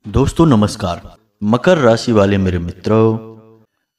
दोस्तों नमस्कार। मकर राशि वाले मेरे मित्रों,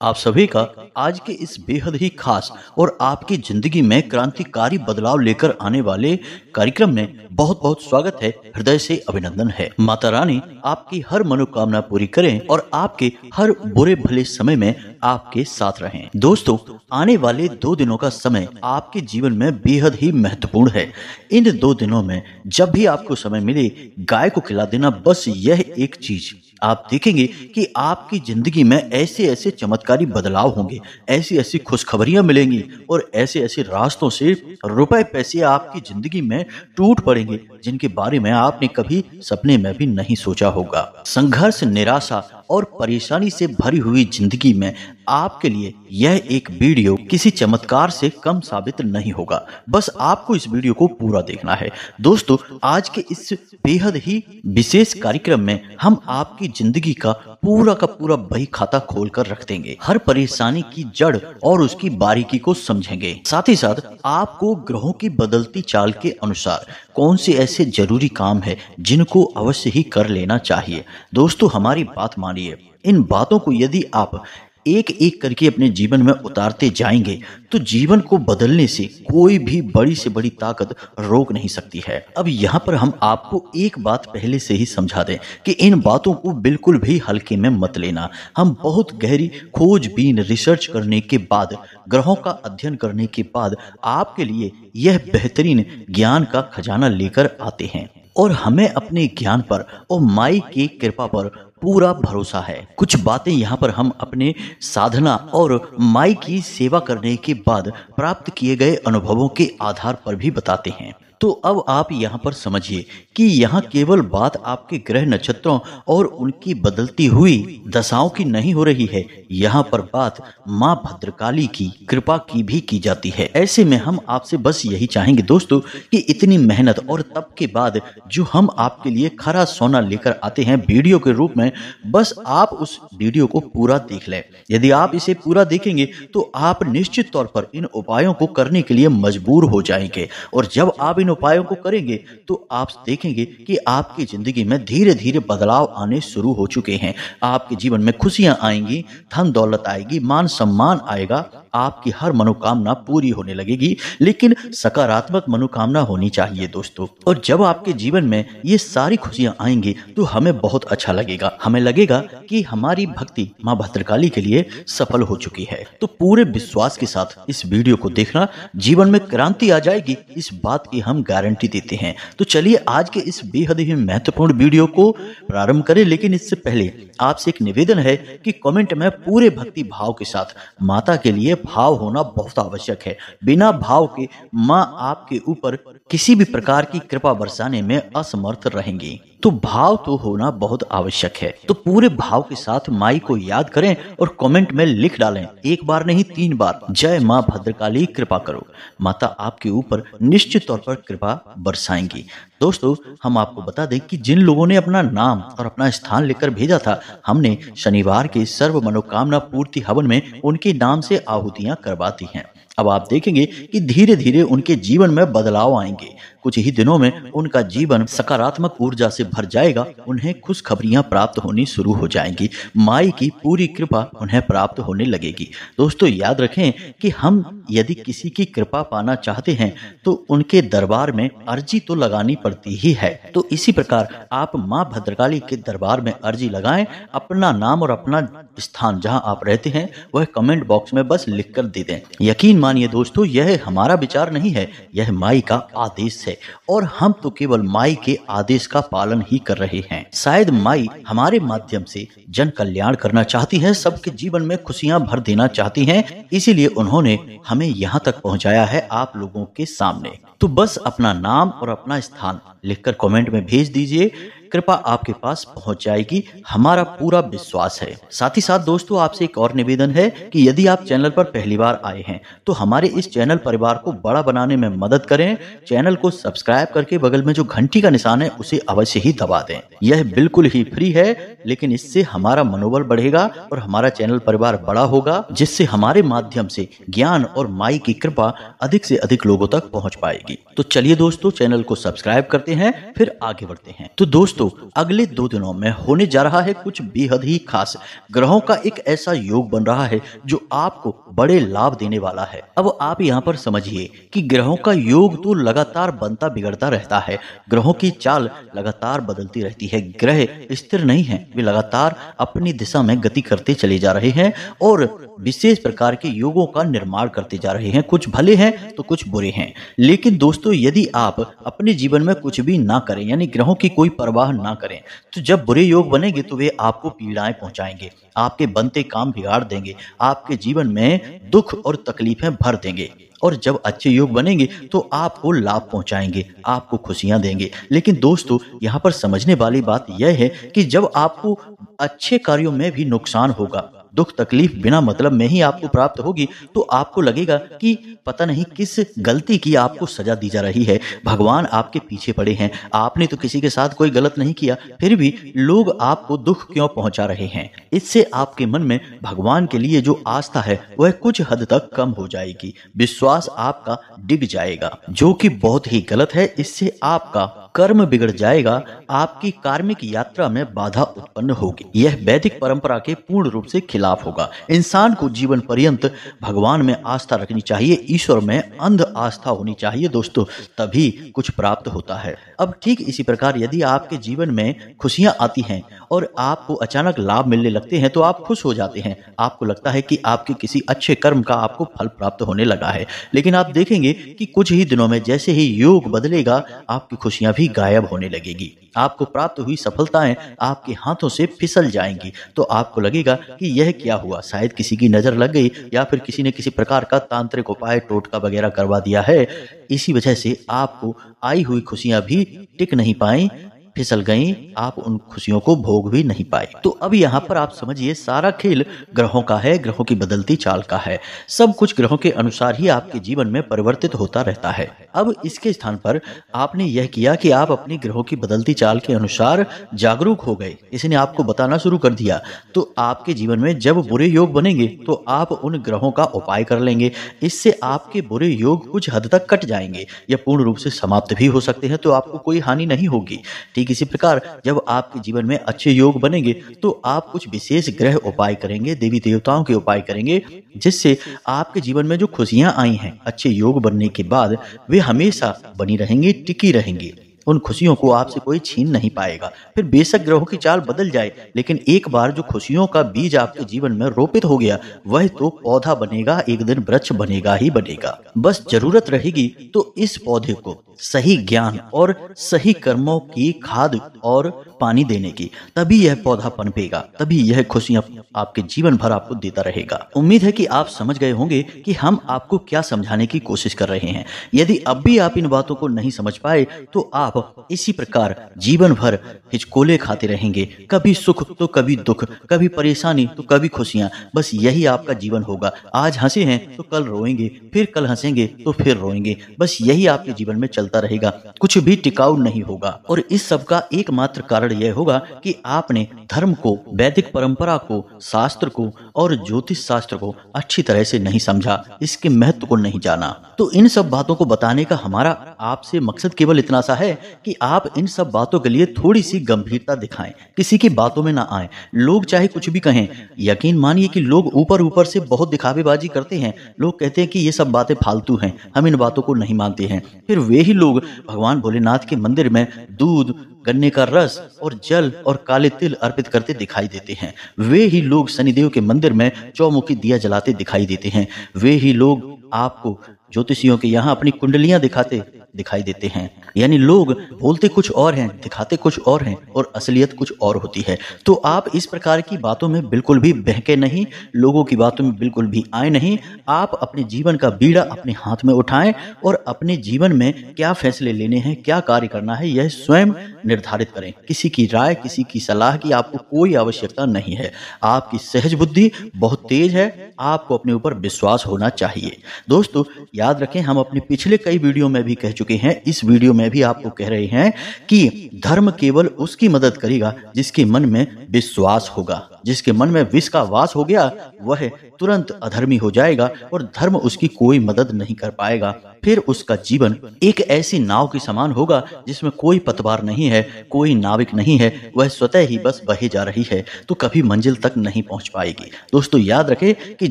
आप सभी का आज के इस बेहद ही खास और आपकी जिंदगी में क्रांतिकारी बदलाव लेकर आने वाले कार्यक्रम में बहुत बहुत स्वागत है। हृदय से अभिनंदन है। माता रानी आपकी हर मनोकामना पूरी करें और आपके हर बुरे भले समय में आपके साथ रहें। दोस्तों, आने वाले 2 दिनों का समय आपके जीवन में बेहद ही महत्वपूर्ण है। इन 2 दिनों में जब भी आपको समय मिले, गाय को खिला देना। बस यह एक चीज आप देखेंगे कि आपकी जिंदगी में ऐसे ऐसे चमत्कारी बदलाव होंगे, ऐसी ऐसी खुशखबरियां मिलेंगी और ऐसे ऐसे रास्तों से रुपए पैसे आपकी जिंदगी में टूट पड़ेंगे जिनके बारे में आपने कभी सपने में भी नहीं सोचा होगा। संघर्ष, निराशा और परेशानी से भरी हुई जिंदगी में आपके लिए यह एक वीडियो किसी चमत्कार से कम साबित नहीं होगा। बस आपको इस वीडियो को पूरा देखना है। दोस्तों, आज के इस बेहद ही विशेष कार्यक्रम में हम आपकी जिंदगी का पूरा बही खाता खोल कर रख देंगे। हर परेशानी की जड़ और उसकी बारीकी को समझेंगे। साथ ही साथ आपको ग्रहों की बदलती चाल के अनुसार कौन से ऐसे जरूरी काम है जिनको अवश्य ही कर लेना चाहिए। दोस्तों, हमारी बात मानिए। इन बातों को यदि आप एक एक करके अपने जीवन में उतारते जाएंगे तो जीवन को बदलने से कोई भी बड़ी से बड़ी ताकत रोक नहीं सकती है। अब यहाँ पर हम आपको एक बात पहले से ही समझा दें कि इन बातों को बिल्कुल भी हल्के में मत लेना। हम बहुत गहरी खोजबीन रिसर्च करने के बाद, ग्रहों का अध्ययन करने के बाद आपके लिए यह बेहतरीन ज्ञान का खजाना लेकर आते हैं और हमें अपने ज्ञान पर और माई की कृपा पर पूरा भरोसा है। कुछ बातें यहाँ पर हम अपने साधना और माई की सेवा करने के बाद प्राप्त किए गए अनुभवों के आधार पर भी बताते हैं। तो अब आप यहाँ पर समझिए कि यहाँ केवल बात आपके ग्रह नक्षत्रों और उनकी बदलती हुई दशाओं की नहीं हो रही है। यहाँ पर बात माँ भद्रकाली की कृपा की भी की जाती है। ऐसे में हम आपसे बस यही चाहेंगे दोस्तों कि इतनी मेहनत और तप के बाद जो हम आपके लिए खरा सोना लेकर आते हैं वीडियो के रूप में, बस आप उस वीडियो को पूरा देख लें। यदि आप इसे पूरा देखेंगे तो आप निश्चित तौर पर इन उपायों को करने के लिए मजबूर हो जाएंगे और जब आप इन उपायों को करेंगे तो आप देखेंगे कि आपकी जिंदगी में धीरे धीरे बदलाव आने शुरू हो चुके हैं। आपके जीवन में खुशियां आएंगी, धन दौलत आएगी, मान सम्मान आएगा, आपकी हर मनोकामना पूरी होने लगेगी। लेकिन सकारात्मक मनोकामना होनी चाहिए दोस्तों। और जब आपके जीवन में ये सारी खुशियां आएंगी तो हमें बहुत अच्छा लगेगा। हमें लगेगा कि हमारी भक्ति माँ भद्रकाली के लिए सफल हो चुकी है। तो पूरे विश्वास के साथ इस वीडियो को देखना, जीवन में क्रांति आ जाएगी, इस बात की हम गारंटी देते हैं। तो चलिए आज के इस बेहद ही महत्वपूर्ण वीडियो को प्रारंभ करें। लेकिन इससे पहले आपसे एक निवेदन है कि कमेंट में पूरे भक्ति भाव के साथ माता के लिए भाव होना बहुत आवश्यक है। बिना भाव के माँ आपके ऊपर किसी भी प्रकार की कृपा बरसाने में असमर्थ रहेंगी। तो भाव तो होना बहुत आवश्यक है। तो पूरे भाव के साथ माई को याद करें और कमेंट में लिख डालें, एक बार नहीं 3 बार, जय माँ भद्रकाली कृपा करो। माता आपके ऊपर निश्चित तौर पर कृपा बरसाएंगी। दोस्तों, हम आपको बता दें कि जिन लोगों ने अपना नाम और अपना स्थान लेकर भेजा था, हमने शनिवार के सर्व मनोकामना पूर्ति हवन में उनके नाम से आहुतियां करवाती हैं। अब आप देखेंगे कि धीरे धीरे उनके जीवन में बदलाव आएंगे। कुछ ही दिनों में उनका जीवन सकारात्मक ऊर्जा से भर जाएगा। उन्हें खुशखबरियां प्राप्त होनी शुरू हो जाएंगी। माई की पूरी कृपा उन्हें प्राप्त होने लगेगी। दोस्तों, याद रखें कि हम यदि किसी की कृपा पाना चाहते हैं तो उनके दरबार में अर्जी तो लगानी पड़ती ही है। तो इसी प्रकार आप माँ भद्रकाली के दरबार में अर्जी लगाएं। अपना नाम और अपना स्थान जहां आप रहते हैं वह कमेंट बॉक्स में बस लिख कर दे दें। यकीन मानिए दोस्तों, यह हमारा विचार नहीं है, यह माई का आदेश है और हम तो केवल माई के आदेश का पालन ही कर रहे हैं। शायद माई हमारे माध्यम से जन कल्याण करना चाहती है, सबके जीवन में खुशियां भर देना चाहती हैं, इसीलिए उन्होंने हमें यहाँ तक पहुँचाया है आप लोगों के सामने। तो बस अपना नाम और अपना स्थान लिखकर कमेंट में भेज दीजिए, कृपा आपके पास पहुंच जाएगी, हमारा पूरा विश्वास है। साथ ही साथ दोस्तों, आपसे एक और निवेदन है कि यदि आप चैनल पर पहली बार आए हैं तो हमारे इस चैनल परिवार को बड़ा बनाने में मदद करें। चैनल को सब्सक्राइब करके बगल में जो घंटी का निशान है उसे अवश्य ही दबा दें। यह बिल्कुल ही फ्री है, लेकिन इससे हमारा मनोबल बढ़ेगा और हमारा चैनल परिवार बड़ा होगा, जिससे हमारे माध्यम से ज्ञान और माई की कृपा अधिक से अधिक लोगों तक पहुंच पाएगी। तो चलिए दोस्तों, चैनल को सब्सक्राइब करते हैं, फिर आगे बढ़ते हैं। तो दोस्तों, दोस्तों, अगले 2 दिनों में होने जा रहा है कुछ बेहद ही खास। ग्रहों का एक ऐसा योग बन रहा है जो आपको बड़े लाभ देने वाला है। अब आप यहाँ पर समझिए कि ग्रहों का योग तो लगातार बनता बिगड़ता रहता है। ग्रहों की चाल लगातार बदलती रहती है। ग्रह स्थिर नहीं है, वे लगातार अपनी दिशा में गति करते चले जा रहे हैं और विशेष प्रकार के योगों का निर्माण करते जा रहे हैं। कुछ भले हैं तो कुछ बुरे हैं। लेकिन दोस्तों, यदि आप अपने जीवन में कुछ भी ना करें, यानी ग्रहों की कोई परवाह ना करें, तो जब बुरे योग बनेंगे तो वे आपको पीड़ाएं पहुंचाएंगे, आपके बनते काम बिगाड़ देंगे, आपके जीवन में दुख और तकलीफें भर देंगे। और जब अच्छे योग बनेंगे तो आपको लाभ पहुंचाएंगे, आपको खुशियां देंगे। लेकिन दोस्तों, यहाँ पर समझने वाली बात यह है कि जब आपको अच्छे कार्यों में भी नुकसान होगा, दुख तकलीफ बिना मतलब में ही आपको प्राप्त होगी, तो आपको लगेगा कि पता नहीं किस गलती की आपको सजा दी जा रही है। भगवान आपके पीछे पड़े हैं, आपने तो किसी के साथ कोई गलत नहीं किया, फिर भी लोग आपको दुख क्यों पहुंचा रहे हैं। इससे आपके मन में भगवान के लिए जो आस्था है वह कुछ हद तक कम हो जाएगी, विश्वास आपका डिग जाएगा, जो कि बहुत ही गलत है। इससे आपका कर्म बिगड़ जाएगा, आपकी कार्मिक यात्रा में बाधा उत्पन्न होगी। यह वैदिक परंपरा के पूर्ण रूप से खिलाफ होगा। इंसान को जीवन पर्यंत भगवान में आस्था रखनी चाहिए, ईश्वर में अंध आस्था होनी चाहिए दोस्तों, तभी कुछ प्राप्त होता है। अब ठीक इसी प्रकार यदि आपके जीवन में खुशियां आती हैं और आपको अचानक लाभ मिलने लगते हैं तो आप खुश हो जाते हैं। आपको लगता है कि आपके किसी अच्छे कर्म का आपको फल प्राप्त होने लगा है। लेकिन आप देखेंगे कि कुछ ही दिनों में जैसे ही योग बदलेगा, आपकी खुशियां भी गायब होने लगेगी। आपको प्राप्त हुई सफलताएं आपके हाथों से फिसल जाएंगी। तो आपको लगेगा कि यह क्या हुआ, शायद किसी की नजर लग गई या फिर किसी ने किसी प्रकार का तांत्रिक उपाय टोटका वगैरह करवा दिया है। इसी वजह से आपको आई हुई खुशियां भी टिक नहीं पाई, फिसल गई, आप उन खुशियों को भोग भी नहीं पाए। तो अब यहाँ पर आप समझिए, सारा खेल ग्रहों का है, ग्रहों की बदलती चाल का है। सब कुछ ग्रहों के अनुसार ही आपके जीवन में परिवर्तित होता रहता है। अब इसके स्थान पर आपने यह किया कि आप अपनी ग्रहों की बदलती चाल के अनुसार जागरूक हो गए, इसने आपको बताना शुरू कर दिया। तो आपके जीवन में जब बुरे योग बनेंगे तो आप उन ग्रहों का उपाय कर लेंगे। इससे आपके बुरे योग कुछ हद तक कट जाएंगे या पूर्ण रूप से समाप्त भी हो सकते हैं, तो आपको कोई हानि नहीं होगी। ठीक इसी प्रकार जब आपके जीवन में अच्छे योग बनेंगे तो आप कुछ विशेष ग्रह उपाय करेंगे, देवी देवताओं के उपाय करेंगे, जिससे आपके जीवन में जो खुशियां आई हैं अच्छे योग बनने के बाद, वे हमेशा बनी रहेंगी, टिकी रहेंगी। उन खुशियों को आपसे कोई छीन नहीं पाएगा। फिर बेशक ग्रहों की चाल बदल जाए, लेकिन एक बार जो खुशियों का बीज आपके जीवन में रोपित हो गया, वह तो पौधा बनेगा, एक दिन वृक्ष बनेगा ही बनेगा। बस जरूरत रहेगी तो इस पौधे को सही ज्ञान और सही कर्मों की खाद और पानी देने की, तभी यह पौधा पनपेगा, तभी यह खुशियां आपके जीवन भर आपको देता रहेगा। उम्मीद है कि आप समझ गए होंगे कि हम आपको क्या समझाने की कोशिश कर रहे हैं। यदि अब भी आप इन बातों को नहीं समझ पाए तो आप इसी प्रकार जीवन भर हिचकोले खाते रहेंगे, कभी सुख तो कभी दुख, कभी परेशानी तो कभी खुशियां। बस यही आपका जीवन होगा। आज हंसे हैं तो कल रोएंगे, फिर कल हंसेंगे तो फिर रोएंगे। बस यही आपके जीवन में चलता रहेगा, कुछ भी टिकाऊ नहीं होगा। और इस सब का एकमात्र कारण यह होगा कि आपने धर्म को, वैदिक परंपरा को, शास्त्र को और ज्योतिष शास्त्र को अच्छी तरह से नहीं समझा, इसके महत्व को नहीं जाना। तो इन सब बातों को बताने का हमारा आपसे मकसद केवल इतना सा है कि आप इन सब बातों के लिए थोड़ी सी गंभीरता दिखाएं, किसी की बातों में ना आए। लोग चाहे कुछ भी कहें, यकीन मानिए कि लोग ऊपर ऊपर से बहुत दिखावेबाजी करते हैं। लोग कहते हैं कि ये सब बातें फालतू हैं, हम इन बातों को नहीं मानते हैं। फिर वे ही लोग भगवान भोलेनाथ के मंदिर में दूध, गन्ने का रस और जल और काले तिल अर्पित करते दिखाई देते हैं। वे ही लोग शनिदेव के मंदिर में चौमुखी दिया जलाते दिखाई देते हैं। वे ही लोग आपको ज्योतिषियों के यहाँ अपनी कुंडलियां दिखाते दिखाई देते हैं। यानी लोग बोलते कुछ और हैं, दिखाते कुछ और हैं और असलियत कुछ और होती है। तो आप इस प्रकार की बातों में बिल्कुल भी बहके नहीं, लोगों की बातों में बिल्कुल भी आए नहीं। आप अपने जीवन का बीड़ा अपने हाथ में उठाएं और अपने जीवन में क्या फैसले लेने हैं, क्या कार्य करना है, यह स्वयं निर्धारित करें। किसी की राय, किसी की सलाह की आपको कोई आवश्यकता नहीं है। आपकी सहज बुद्धि बहुत तेज है, आपको अपने ऊपर विश्वास होना चाहिए। दोस्तों याद रखें, हम अपने पिछले कई वीडियो में भी कह चुके हैं, इस वीडियो में भी आपको कह रहे हैं कि धर्म केवल उसकी मदद करेगा जिसके मन में विश्वास होगा। जिसके मन में विष का वास हो गया वह तुरंत अधर्मी हो जाएगा और धर्म उसकी कोई मदद नहीं कर पाएगा। फिर उसका जीवन एक ऐसी नाव के समान होगा जिसमें कोई पतवार नहीं है, कोई नाविक नहीं है, वह स्वतः ही बस बहे जा रही है, तो कभी मंजिल तक नहीं पहुंच पाएगी। दोस्तों याद रखें कि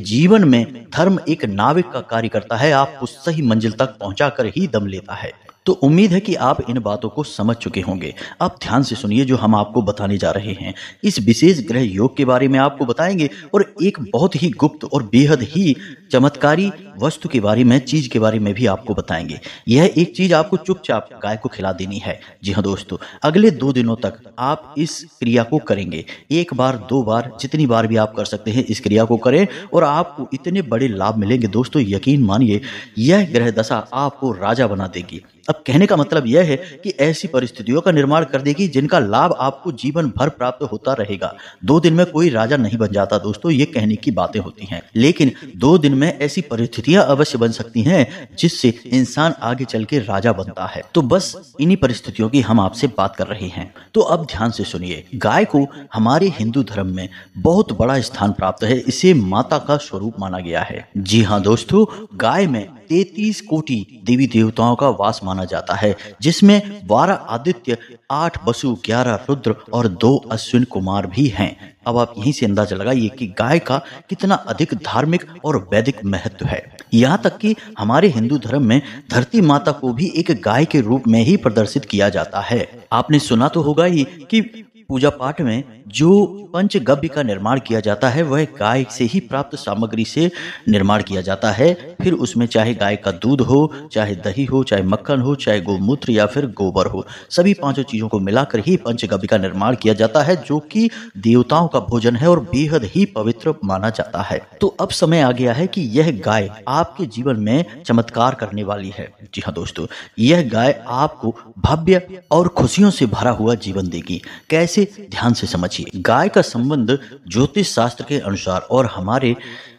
जीवन में धर्म एक नाविक का कार्य करता है, आपको सही मंजिल तक पहुंचाकर ही दम लेता है। तो उम्मीद है कि आप इन बातों को समझ चुके होंगे। अब ध्यान से सुनिए जो हम आपको बताने जा रहे हैं। इस विशेष ग्रह योग के बारे में आपको बताएंगे और एक बहुत ही गुप्त और बेहद ही चमत्कारी वस्तु के बारे में, चीज के बारे में भी आपको बताएंगे। यह एक चीज आपको चुपचाप गाय को खिला देनी है। जी हाँ दोस्तों, अगले 2 दिनों तक आप इस क्रिया को करेंगे। 1 बार 2 बार जितनी बार भी आप कर सकते हैं इस क्रिया को करें और आपको इतने बड़े लाभ मिलेंगे। दोस्तों यकीन मानिए, यह ग्रह दशा आपको राजा बना देगी। अब कहने का मतलब यह है कि ऐसी परिस्थितियों का निर्माण कर देगी जिनका लाभ आपको जीवन भर प्राप्त होता रहेगा। 2 दिन में कोई राजा नहीं बन जाता दोस्तों, ये कहने की बातें होती हैं, लेकिन 2 दिन में ऐसी परिस्थितियां अवश्य बन सकती हैं जिससे इंसान आगे चल के राजा बनता है। तो बस इन्हीं परिस्थितियों की हम आपसे बात कर रहे हैं। तो अब ध्यान से सुनिए। गाय को हमारे हिंदू धर्म में बहुत बड़ा स्थान प्राप्त है, इसे माता का स्वरूप माना गया है। जी हाँ दोस्तों, गाय में 33 कोटि देवी देवताओं का वास माना जाता है, जिसमें 12 आदित्य, 8 वसु, 11 रुद्र और 2 अश्विन कुमार भी हैं। अब आप यहीं से अंदाजा लगाइए कि गाय का कितना अधिक धार्मिक और वैदिक महत्व है। यहाँ तक कि हमारे हिंदू धर्म में धरती माता को भी एक गाय के रूप में ही प्रदर्शित किया जाता है। आपने सुना तो होगा ही कि पूजा पाठ में जो पंचगव्य का निर्माण किया जाता है वह गाय से ही प्राप्त सामग्री से निर्माण किया जाता है। फिर उसमें चाहे गाय का दूध हो, चाहे दही हो, चाहे मक्खन हो, चाहे गोमूत्र या फिर गोबर हो, सभी 5 चीजों को मिलाकर ही पंचगव्य का निर्माण किया जाता है, जो कि देवताओं का भोजन है और बेहद ही पवित्र माना जाता है। तो अब समय आ गया है कि यह गाय आपके जीवन में चमत्कार करने वाली है। जी हाँ दोस्तों, यह गाय आपको भव्य और खुशियों से भरा हुआ जीवन देगी। कैसे? ध्यान से समझिए। गाय का संबंध ज्योतिष शास्त्र के अनुसार और हमारे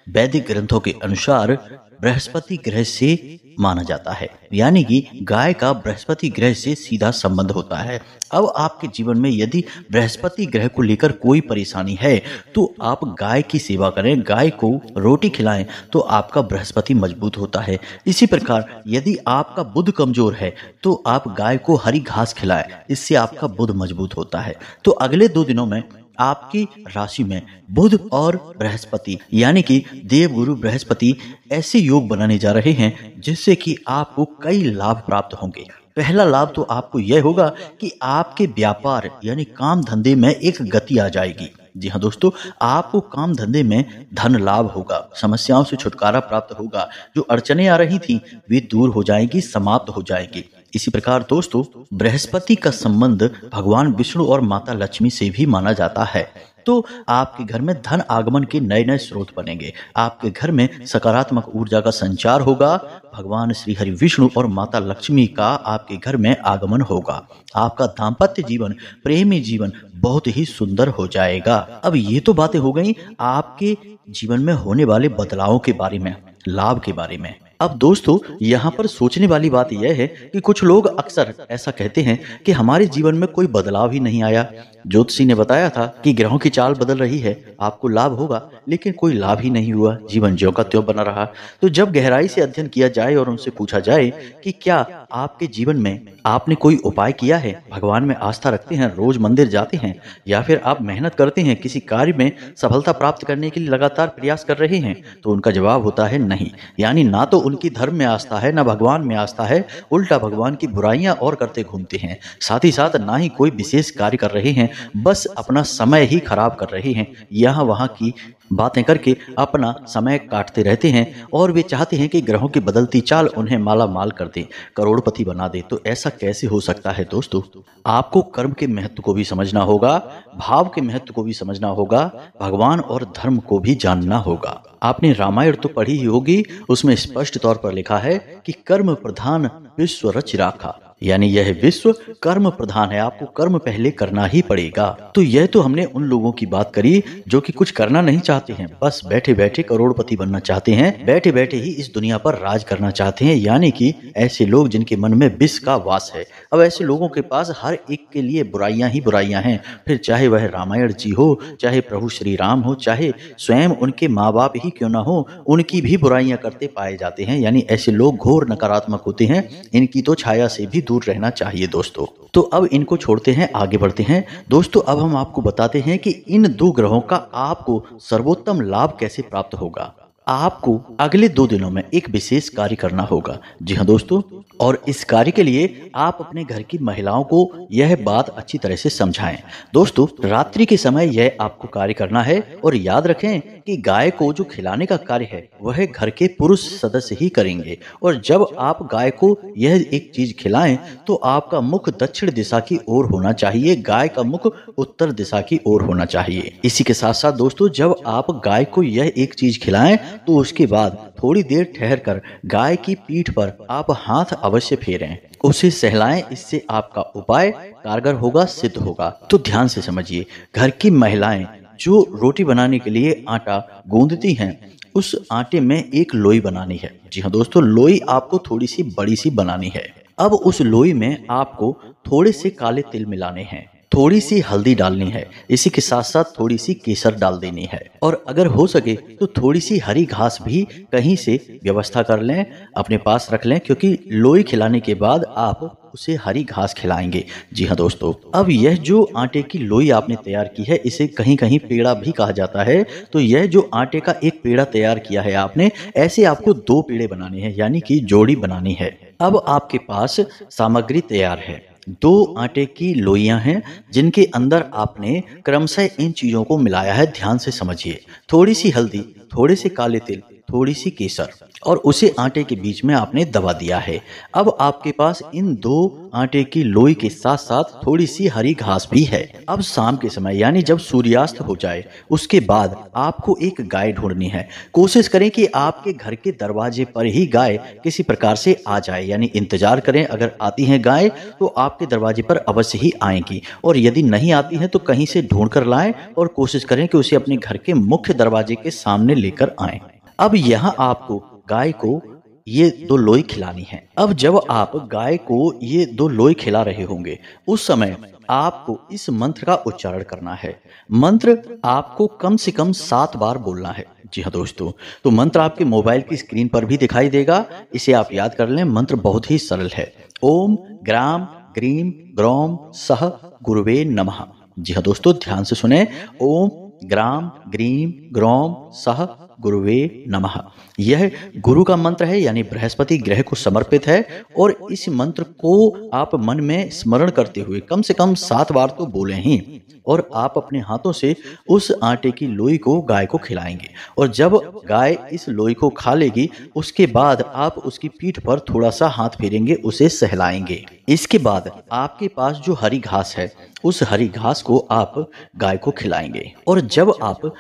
वैदिक ग्रंथों के अनुसार बृहस्पति ग्रह से माना जाता है, यानी कि गाय का बृहस्पति ग्रह से सीधा संबंध होता है। अब आपके जीवन में यदि बृहस्पति ग्रह को लेकर कोई परेशानी है तो आप गाय की सेवा करें, गाय को रोटी खिलाएं तो आपका बृहस्पति मजबूत होता है। इसी प्रकार यदि आपका बुध कमजोर है तो आप गाय को हरी घास खिलाएं, इससे आपका बुध मजबूत होता है। तो अगले 2 दिनों में आपकी राशि में बुध और बृहस्पति यानी कि देवगुरु बृहस्पति ऐसे योग बनाने जा रहे हैं जिससे कि आपको कई लाभ प्राप्त होंगे। पहला लाभ तो आपको यह होगा कि आपके व्यापार यानी काम धंधे में एक गति आ जाएगी। जी हाँ दोस्तों, आपको काम धंधे में धन लाभ होगा, समस्याओं से छुटकारा प्राप्त होगा, जो अड़चने आ रही थी वे दूर हो जाएंगी, समाप्त हो जाएंगी। इसी प्रकार दोस्तों, बृहस्पति का संबंध भगवान विष्णु और माता लक्ष्मी से भी माना जाता है। तो आपके घर में धन आगमन के नए नए स्रोत बनेंगे, आपके घर में सकारात्मक ऊर्जा का संचार होगा, भगवान श्री हरि विष्णु और माता लक्ष्मी का आपके घर में आगमन होगा। आपका दाम्पत्य जीवन, प्रेमी जीवन बहुत ही सुंदर हो जाएगा। अब ये तो बातें हो गई आपके जीवन में होने वाले बदलावों के बारे में, लाभ के बारे में। अब दोस्तों यहाँ पर सोचने वाली बात यह है कि कुछ लोग अक्सर ऐसा कहते हैं कि हमारे जीवन में कोई बदलाव ही नहीं आया। ज्योतिषी ने बताया था कि ग्रहों की चाल बदल रही है, आपको लाभ होगा, लेकिन कोई लाभ ही नहीं हुआ, जीवन ज्यों का त्यों बना रहा। तो जब गहराई से अध्ययन किया जाए और उनसे पूछा जाए कि क्या आपके जीवन में आपने कोई उपाय किया है, भगवान में आस्था रखते हैं, रोज मंदिर जाते हैं, या फिर आप मेहनत करते हैं, किसी कार्य में सफलता प्राप्त करने के लिए लगातार प्रयास कर रहे हैं, तो उनका जवाब होता है नहीं। यानी ना तो उनकी धर्म में आस्था है, ना भगवान में आस्था है, उल्टा भगवान की बुराइयां और करते घूमते हैं। साथ ही साथ ना ही कोई विशेष कार्य कर रहे हैं, बस अपना समय ही खराब कर रहे हैं, यहाँ वहाँ की बातें करके अपना समय काटते रहते हैं और वे चाहते हैं कि ग्रहों की बदलती चाल उन्हें माला माल कर दे, करोड़पति बना दे। तो ऐसा कैसे हो सकता है दोस्तों? आपको कर्म के महत्व को भी समझना होगा, भाव के महत्व को भी समझना होगा, भगवान और धर्म को भी जानना होगा। आपने रामायण तो पढ़ी ही होगी, उसमें स्पष्ट तौर पर लिखा है कि कर्म प्रधान विश्व रच राखा, यानी यह विश्व कर्म प्रधान है, आपको कर्म पहले करना ही पड़ेगा। तो यह तो हमने उन लोगों की बात करी जो कि कुछ करना नहीं चाहते हैं, बस बैठे बैठे करोड़पति बनना चाहते हैं, बैठे बैठे ही इस दुनिया पर राज करना चाहते हैं, यानी कि ऐसे लोग जिनके मन में विष का वास है। अब ऐसे लोगों के पास हर एक के लिए बुराइयां ही बुराइयां हैं, फिर चाहे वह रामायण जी हो, चाहे प्रभु श्री राम हो, चाहे स्वयं उनके माँ बाप ही क्यों ना हो, उनकी भी बुराइयां करते पाए जाते हैं। यानी ऐसे लोग घोर नकारात्मक होते हैं, इनकी तो छाया से भी दूर रहना चाहिए दोस्तों। तो अब इनको छोड़ते हैं, आगे बढ़ते हैं दोस्तों। अब हम आपको बताते हैं कि इन 2 ग्रहों का आपको सर्वोत्तम लाभ कैसे प्राप्त होगा। आपको अगले 2 दिनों में एक विशेष कार्य करना होगा। जी हाँ दोस्तों, और इस कार्य के लिए आप अपने घर की महिलाओं को यह बात अच्छी तरह से समझाएं। दोस्तों, रात्रि के समय यह आपको कार्य करना है, और याद रखें कि गाय को जो खिलाने का कार्य है वह घर के पुरुष सदस्य ही करेंगे। और जब आप गाय को यह एक चीज खिलाएं तो आपका मुख दक्षिण दिशा की ओर होना चाहिए, गाय का मुख उत्तर दिशा की ओर होना चाहिए। इसी के साथ साथ दोस्तों, जब आप गाय को यह एक चीज खिलाएं तो उसके बाद थोड़ी देर ठहरकर गाय की पीठ पर आप हाथ अवश्य फेरें, उसे सहलाएं। इससे आपका उपाय कारगर होगा, सिद्ध होगा। तो ध्यान से समझिए, घर की महिलाएं जो रोटी बनाने के लिए आटा गूंदती हैं, उस आटे में एक लोई बनानी है। जी हाँ दोस्तों, लोई आपको थोड़ी सी बड़ी सी बनानी है। अब उस लोई में आपको थोड़े से काले तिल मिलाने हैं, थोड़ी सी हल्दी डालनी है, इसी के साथ साथ थोड़ी सी केसर डाल देनी है, और अगर हो सके तो थोड़ी सी हरी घास भी कहीं से व्यवस्था कर लें, अपने पास रख लें, क्योंकि लोई खिलाने के बाद आप उसे हरी घास खिलाएंगे। जी हाँ दोस्तों, अब यह जो आटे की लोई आपने तैयार की है, इसे कहीं कहीं पेड़ा भी कहा जाता है। तो यह जो आटे का एक पेड़ा तैयार किया है आपने, ऐसे आपको 2 पेड़े बनाने हैं, यानी कि जोड़ी बनानी है। अब आपके पास सामग्री तैयार है, 2 आटे की लोइयां हैं जिनके अंदर आपने क्रमशः इन चीजों को मिलाया है। ध्यान से समझिए, थोड़ी सी हल्दी, थोड़े से काले तिल, थोड़ी सी केसर, और उसे आटे के बीच में आपने दबा दिया है। अब आपके पास इन 2 आटे की लोई के साथ साथ थोड़ी सी हरी घास भी है। अब शाम के समय, यानी जब सूर्यास्त हो जाए, उसके बाद आपको एक गाय ढूंढनी है। कोशिश करें कि आपके घर के दरवाजे पर ही गाय किसी प्रकार से आ जाए, यानी इंतजार करें। अगर आती है गाय तो आपके दरवाजे पर अवश्य ही आएंगी, और यदि नहीं आती है तो कहीं से ढूंढ कर लाएं, और कोशिश करें कि उसे अपने घर के मुख्य दरवाजे के सामने लेकर आएं। अब यहाँ आपको गाय को ये 2 लोई खिलानी है। अब जब आप गाय को ये 2 लोई खिला रहे होंगे, उस समय आपको इस मंत्र का उच्चारण करना है। मंत्र आपको कम से कम 7 बार बोलना है। जी हाँ दोस्तों, तो मंत्र आपके मोबाइल की स्क्रीन पर भी दिखाई देगा, इसे आप याद कर लें। मंत्र बहुत ही सरल है, ओम ग्राम ग्रीम ग्रौम सह गुरुवे नमः। जी हाँ दोस्तों, ध्यान से सुने, ओम ग्राम ग्रीम ग्रौम सह गुरुवे नमः। यह गुरु का मंत्र है, यानी बृहस्पति ग्रह को समर्पित है, और इस मंत्र को आप मन में स्मरण करते हुए कम से कम 7 बार तो बोले ही, और आप अपने हाथों से उस आटे की लोई को गाय को खिलाएंगे। और जब गाय इस लोई को खा लेगी, उसके बाद आप उसकी पीठ पर थोड़ा सा हाथ फेरेंगे, उसे सहलाएंगे। इसके बाद आपके पास जो हरी घास है, उस हरी घास को आप गाय को खिलाएंगे। और जब आप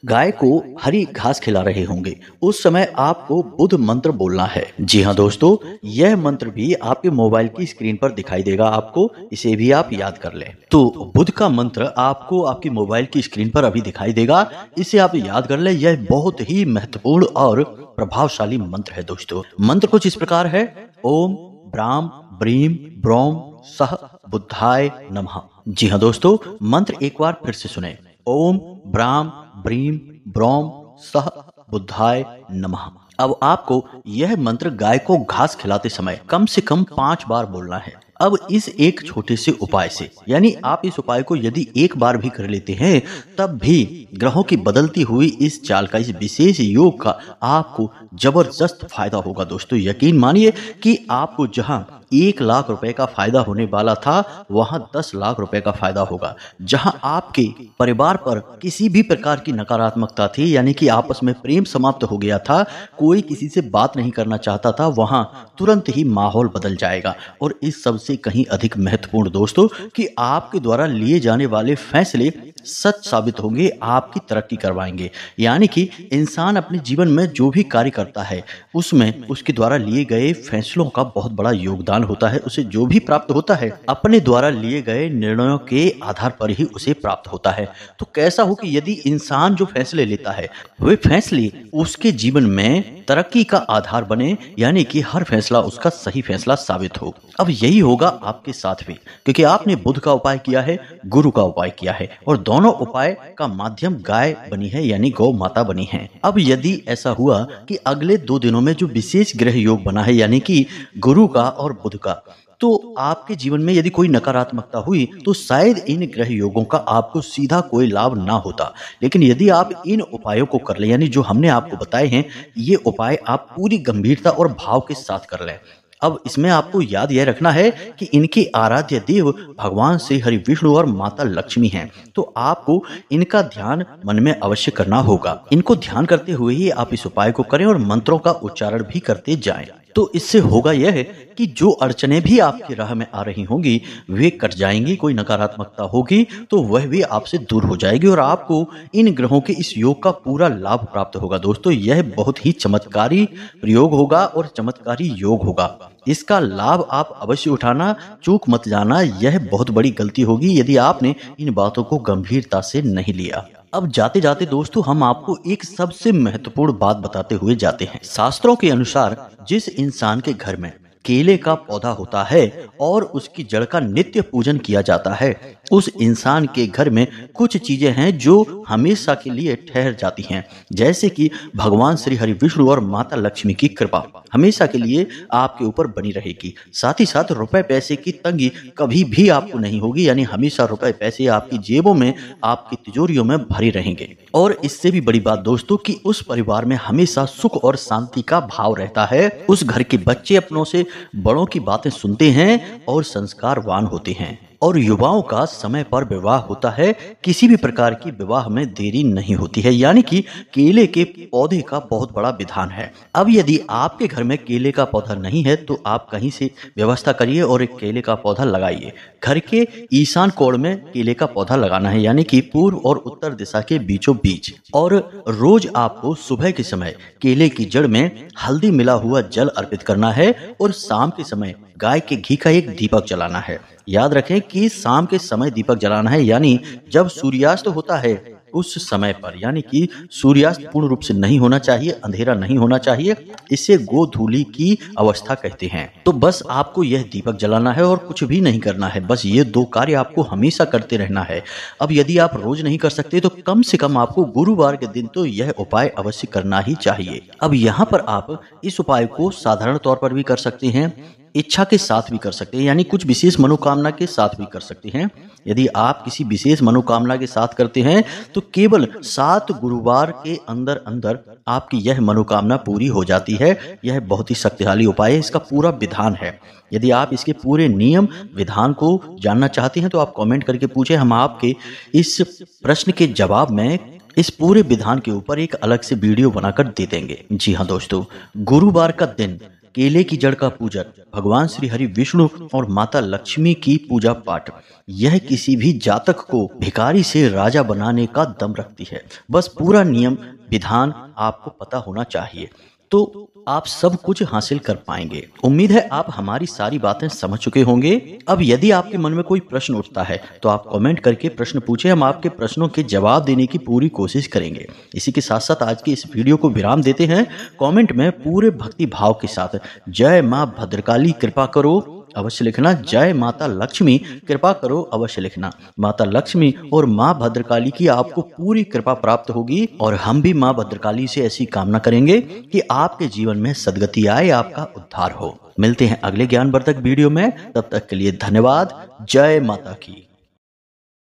गाय को हरी घास खिला रहे होंगे, उस समय आपको बुध मंत्र बोलना है। जी हाँ दोस्तों, यह मंत्र भी आपके मोबाइल की स्क्रीन पर दिखाई देगा आपको, इसे भी आप याद कर लें। तो बुध का मंत्र आपको आपकी मोबाइल की स्क्रीन पर अभी दिखाई देगा, इसे आप याद कर लें। यह बहुत ही महत्वपूर्ण और प्रभावशाली मंत्र है दोस्तों। मंत्र कुछ इस प्रकार है, ओम ब्राम ब्रीम ब्रौम सह बुद्धाय नमः। जी हाँ दोस्तों, मंत्र एक बार फिर से सुने, ओम ब्राम ब्रीम ब्रौम सह बुद्धाय नमः। अब आपको यह मंत्र गाय को घास खिलाते समय कम से कम 5 बार बोलना है। अब इस एक छोटे से उपाय से, यानी आप इस उपाय को यदि एक बार भी कर लेते हैं, तब भी ग्रहों की बदलती हुई इस चाल का, इस विशेष योग का आपको जबरदस्त फायदा होगा दोस्तों। यकीन मानिए कि आपको जहां 1 लाख रुपए का फायदा होने वाला था, वहां 10 लाख रुपए का फायदा होगा। जहां आपके परिवार पर किसी भी प्रकार की नकारात्मकता थी, यानी कि आपस में प्रेम समाप्त हो गया था, कोई किसी से बात नहीं करना चाहता था, वहां तुरंत ही माहौल बदल जाएगा। और इस सबसे कहीं अधिक महत्वपूर्ण दोस्तों, कि आपके द्वारा लिए जाने वाले फैसले सच साबित होंगे, आपकी तरक्की करवाएंगे। यानी कि इंसान अपने जीवन में जो भी कार्य करता है उसमें उसके द्वारा लिए गए फैसलों का बहुत बड़ा योगदान होता है। उसे जो भी प्राप्त होता है अपने द्वारा लिए गए निर्णयों के आधार पर ही उसे प्राप्त होता है। तो कैसा हो कि यदि इंसान जो फैसले लेता है वे फैसले उसके जीवन में तरक्की का आधार बने, यानी कि हर फैसला उसका सही फैसला साबित हो। अब यही होगा आपके साथ भी, क्योंकि आपने बुध का उपाय किया है, गुरु का उपाय किया है और दोनों उपाय का माध्यम गाय बनी है, यानी गौ माता बनी है। अब यदि ऐसा हुआ कि अगले 2 दिनों में जो विशेष ग्रह योग बना है, यानी कि गुरु का और बुध का, तो आपके जीवन में यदि कोई नकारात्मकता हुई तो शायद इन ग्रह योगों का आपको सीधा कोई लाभ ना होता। लेकिन यदि आप इन उपायों को कर लें, यानी जो हमने आपको बताए हैं, ये उपाय आप पूरी गंभीरता और भाव के साथ कर लें। अब इसमें आपको याद यह रखना है कि इनके आराध्य देव भगवान श्री हरि विष्णु और माता लक्ष्मी हैं। तो आपको इनका ध्यान मन में अवश्य करना होगा। इनको ध्यान करते हुए ही आप इस उपाय को करें और मंत्रों का उच्चारण भी करते जाएं। तो इससे होगा यह है कि जो अड़चने भी आपकी राह में आ रही होंगी वे कट जाएंगी। कोई नकारात्मकता होगी तो वह भी आपसे दूर हो जाएगी और आपको इन ग्रहों के इस योग का पूरा लाभ प्राप्त होगा। दोस्तों, यह बहुत ही चमत्कारी प्रयोग होगा और चमत्कारी योग होगा। इसका लाभ आप अवश्य उठाना, चूक मत जाना। यह बहुत बड़ी गलती होगी यदि आपने इन बातों को गंभीरता से नहीं लिया। अब जाते जाते दोस्तों हम आपको एक सबसे महत्वपूर्ण बात बताते हुए जाते हैं। शास्त्रों के अनुसार जिस इंसान के घर में केले का पौधा होता है और उसकी जड़ का नित्य पूजन किया जाता है, उस इंसान के घर में कुछ चीजें हैं जो हमेशा के लिए ठहर जाती हैं। जैसे कि भगवान श्री हरि विष्णु और माता लक्ष्मी की कृपा हमेशा के लिए आपके ऊपर बनी रहेगी। साथ ही साथ रुपए पैसे की तंगी कभी भी आपको नहीं होगी, यानी हमेशा रुपए पैसे आपकी जेबों में, आपकी तिजोरियों में भरे रहेंगे। और इससे भी बड़ी बात दोस्तों कि उस परिवार में हमेशा सुख और शांति का भाव रहता है। उस घर के बच्चे अपनों से बड़ों की बातें सुनते हैं और संस्कारवान होते हैं और युवाओं का समय पर विवाह होता है। किसी भी प्रकार की विवाह में देरी नहीं होती है, यानी कि केले के पौधे का बहुत बड़ा विधान है। अब यदि आपके घर में केले का पौधा नहीं है तो आप कहीं से व्यवस्था करिए और एक केले का पौधा लगाइए। घर के ईशान कोण में केले का पौधा लगाना है, यानी कि पूर्व और उत्तर दिशा के बीचों बीच। और रोज आपको सुबह के समय केले की जड़ में हल्दी मिला हुआ जल अर्पित करना है और शाम के समय गाय के घी का एक दीपक जलाना है। याद रखें कि शाम के समय दीपक जलाना है, यानी जब सूर्यास्त होता है उस समय पर, यानी कि सूर्यास्त पूर्ण रूप से नहीं होना चाहिए, अंधेरा नहीं होना चाहिए। इसे गोधूली की अवस्था कहते हैं। तो बस आपको यह दीपक जलाना है और कुछ भी नहीं करना है। बस ये 2 कार्य आपको हमेशा करते रहना है। अब यदि आप रोज नहीं कर सकते तो कम से कम आपको गुरुवार के दिन तो यह उपाय अवश्य करना ही चाहिए। अब यहाँ पर आप इस उपाय को साधारण तौर पर भी कर सकते हैं, इच्छा के साथ भी कर सकते हैं, यानी कुछ विशेष मनोकामना के साथ भी कर सकते हैं। यदि आप किसी विशेष मनोकामना के साथ करते हैं तो केवल 7 गुरुवार के अंदर अंदर आपकी यह मनोकामना पूरी हो जाती है। यह बहुत ही शक्तिशाली उपाय है, इसका पूरा विधान है। यदि आप इसके पूरे नियम विधान को जानना चाहते हैं तो आप कमेंट करके पूछें, हम आपके इस प्रश्न के जवाब में इस पूरे विधान के ऊपर एक अलग से वीडियो बनाकर दे देंगे। जी हाँ दोस्तों, गुरुवार का दिन केले की जड़ का पूजन, भगवान श्री हरि विष्णु और माता लक्ष्मी की पूजा पाठ, यह किसी भी जातक को भिखारी से राजा बनाने का दम रखती है। बस पूरा नियम विधान आपको पता होना चाहिए तो आप सब कुछ हासिल कर पाएंगे। उम्मीद है आप हमारी सारी बातें समझ चुके होंगे। अब यदि आपके मन में कोई प्रश्न उठता है तो आप कमेंट करके प्रश्न पूछें, हम आपके प्रश्नों के जवाब देने की पूरी कोशिश करेंगे। इसी के साथ साथ आज की इस वीडियो को विराम देते हैं। कमेंट में पूरे भक्ति भाव के साथ जय माँ भद्रकाली कृपा करो अवश्य लिखना, जय माता लक्ष्मी कृपा करो अवश्य लिखना। माता लक्ष्मी और माँ भद्रकाली की आपको पूरी कृपा प्राप्त होगी और हम भी माँ भद्रकाली से ऐसी कामना करेंगे कि आपके जीवन में सद्गति आए, आपका उद्धार हो। मिलते हैं अगले ज्ञानवर्धक वीडियो में, तब तक के लिए धन्यवाद। जय माता की।